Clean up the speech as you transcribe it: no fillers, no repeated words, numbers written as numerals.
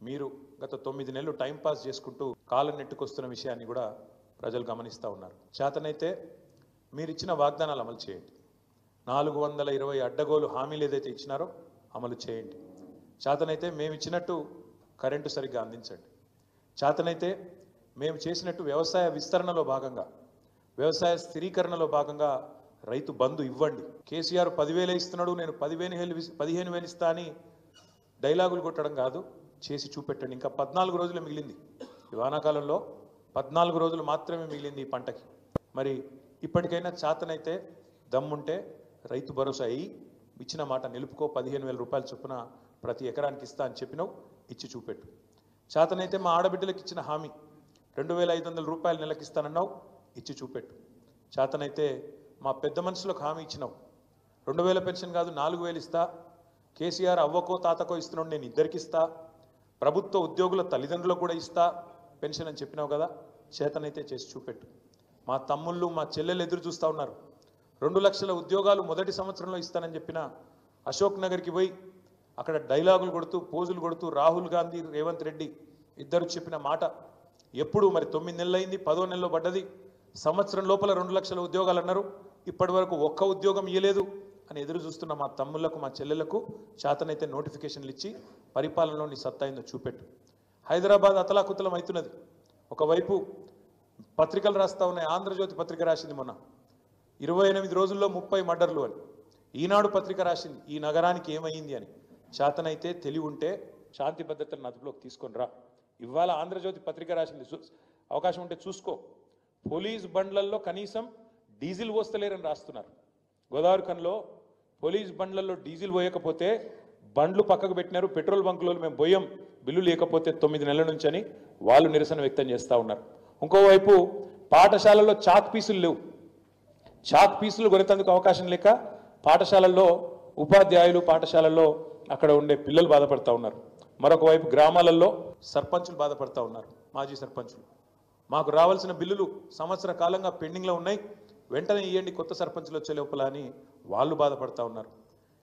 మీరు గత 9 నెలలు టైం పాస్ చేసుకుంటూ కాలం నెట్టుకొస్తున్న విషయాన్ని కూడా ప్రజలు గమనిస్తూ ఉన్నారు. చేతనైతే మీరు ఇచ్చిన వాగ్దానాలు అమలు చేయండి. 420 అడ్డగోలు హామీలు ఏదైతే ఇచ్చినారో అమలు చేయండి. చేతనైతే మేము ఇచ్చినట్టు కరెంటు సరిగ్గా అందించండి. చేతనైతే మేము చేసినట్టు వ్యవసాయ విస్తరణలో భాగంగా, వ్యవసాయ స్థిరీకరణలో భాగంగా రైతు బంధు ఇవ్వండి. కేసీఆర్ 10,000 ఇస్తున్నాడు, నేను 15,000 ఇస్తా అని డైలాగులు కొట్టడం కాదు, చేసి చూపెట్టండి. ఇంకా 14 రోజులు మిగిలింది. ఈ వానాకాలంలో 14 రోజులు మాత్రమే మిగిలింది ఈ పంటకి. మరి ఇప్పటికైనా చేతనైతే దమ్ముంటే రైతు భరోసా అయ్యి ఇచ్చిన మాట నిలుపుకో. 15,000 రూపాయల చొప్పున ప్రతి ఎకరానికి ఇస్తా అని చెప్పినావు, ఇచ్చి చూపెట్టు. చేతనైతే మా ఆడబిడ్డలకు ఇచ్చిన హామీ 2,500 రూపాయలు నెలకి ఇస్తానన్నావు, ఇచ్చి చూపెట్టు. చేతనైతే మా పెద్ద మనుషులకు హామీ ఇచ్చినావు, 2,000 పెన్షన్ కాదు 4,000 ఇస్తా. కేసీఆర్ అవ్వకో తాతకో ఇస్తున్నాడు, నేను ఇద్దరికి ఇస్తా. ప్రభుత్వ ఉద్యోగుల తల్లిదండ్రులకు కూడా ఇస్తా పెన్షన్ అని చెప్పినావు కదా, చేతనైతే చేసి చూపెట్టు. మా తమ్ముళ్ళు మా చెల్లెలు ఎదురు చూస్తూ ఉన్నారు. 2 లక్షల ఉద్యోగాలు మొదటి సంవత్సరంలో ఇస్తానని చెప్పిన అశోక్ నగర్కి పోయి అక్కడ డైలాగులు కొడుతూ పోజులు కొడుతూ రాహుల్ గాంధీ రేవంత్ రెడ్డి ఇద్దరు చెప్పిన మాట ఎప్పుడు మరి 9 నెలలు అయింది, 10వ నెలలో పడ్డది. సంవత్సరం లోపల 2 లక్షల ఉద్యోగాలు అన్నారు, ఇప్పటి వరకు ఒక్క ఉద్యోగం ఇవ్వలేదు అని ఎదురు చూస్తున్న మా తమ్ముళ్లకు మా చెల్లెలకు చేతనైతే నోటిఫికేషన్లు ఇచ్చి పరిపాలనలో నీ సత్తా అయిందో చూపెట్టు. హైదరాబాద్ అతలాకుతలం అవుతున్నది. ఒకవైపు పత్రికలు రాస్తా ఉన్నాయి. ఆంధ్రజ్యోతి పత్రిక రాసింది మొన్న 28 రోజుల్లో 30 మర్డర్లు అని. ఈనాడు పత్రిక రాసింది ఈ నగరానికి ఏమైంది అని. చేతనైతే తెలివి ఉంటే శాంతి భద్రతలను అదుపులోకి తీసుకొని రా. ఇవాళ ఆంధ్రజ్యోతి పత్రిక రాసింది, అవకాశం ఉంటే చూసుకో. పోలీస్ బండ్లల్లో కనీసం డీజిల్ పోస్తలేరని రాస్తున్నారు. గోదావరి కన్లో పోలీస్ బండ్లలో డీజిల్ పోయకపోతే బండ్లు పక్కకు పెట్టినారు. పెట్రోల్ బంకులో మేము పోయాం బిల్లు లేకపోతే 9 నెలల నుంచి అని వాళ్ళు నిరసన వ్యక్తం చేస్తూ ఉన్నారు. ఇంకోవైపు పాఠశాలల్లో చాక్ పీసులు లేవు. చాక్ పీసులు కొనేందుకు అవకాశం లేక పాఠశాలల్లో ఉపాధ్యాయులు పాఠశాలల్లో అక్కడ ఉండే పిల్లలు బాధపడుతూ ఉన్నారు. మరొక వైపు గ్రామాలలో సర్పంచులు బాధపడుతూ ఉన్నారు. మాజీ సర్పంచులు మాకు రావాల్సిన బిల్లులు సంవత్సర కాలంగా పెండింగ్లో ఉన్నాయి, వెంటనే ఇవ్వండి కొత్త సర్పంచులు వచ్చే లోపల అని వాళ్ళు బాధపడుతూ ఉన్నారు.